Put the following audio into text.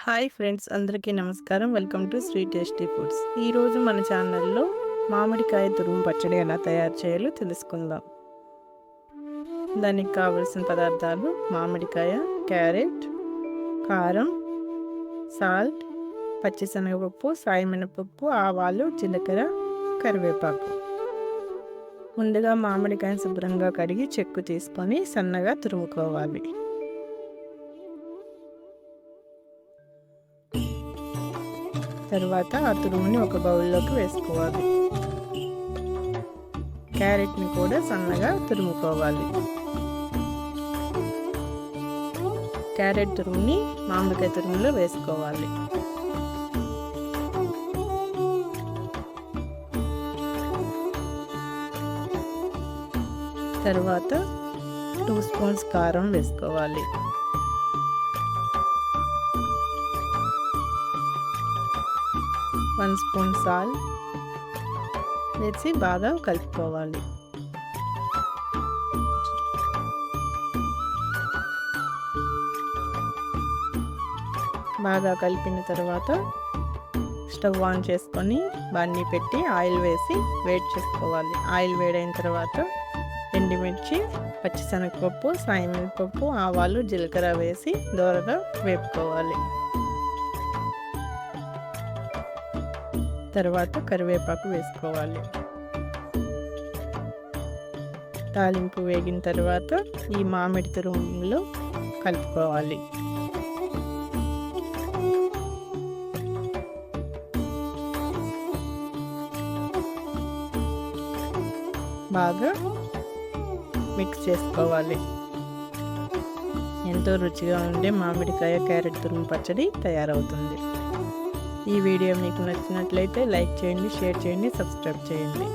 Hi friends, అందరికీ నమస్కారం. Welcome to sweet tasty foods. ఈరోజు మన ఛానల్లో మామిడికాయ తురుము పచ్చడి ఎలా తయారు చేయాలో తెలుసుకుందాం. దానికి కావలసిన పదార్థాలు: మామిడికాయ, క్యారెట్, కారం, సాల్ట్, పచ్చిశనగపప్పు, సాయమినపప్పు, ఆవాలు, జీలకర్ర, కరివేపాకు. ముందుగా మామిడికాయను శుభ్రంగా కడిగి చెక్కు తీసుకొని సన్నగా తురుముకోవాలి. తర్వాత ఆ తురుముని ఒక బౌల్లోకి వేసుకోవాలి. క్యారెట్ని కూడా సన్నగా తురుముకోవాలి. క్యారెట్ తురుముని మామిడికాయ తురుములో వేసుకోవాలి. తర్వాత 2 స్పూన్స్ కారం వేసుకోవాలి. 1 స్పూన్ సాల్ట్ వేసి బాగా కలుపుకోవాలి. బాగా కలిపిన తర్వాత స్టవ్ ఆన్ చేసుకొని బాండీ పెట్టి ఆయిల్ వేసి వేడి చేసుకోవాలి. ఆయిల్ వేడైన తర్వాత ఎండుమిర్చి, పచ్చిశనగపప్పు, సాయమినపప్పు, ఆవాలు, జీలకర్ర వేసి దోరగా వేపుకోవాలి. తర్వాత కరివేపాకు వేసుకోవాలి. తాలింపు వేగిన తర్వాత ఈ మామిడి తురుములో కలుపుకోవాలి. బాగా మిక్స్ చేసుకోవాలి. ఎంతో రుచిగా ఉండే మామిడికాయ క్యారెట్ తురుము పచ్చడి తయారవుతుంది. ఈ వీడియో మీకు నచ్చినట్లయితే లైక్ చేయండి, షేర్ చేయండి, సబ్స్క్రైబ్ చేయండి.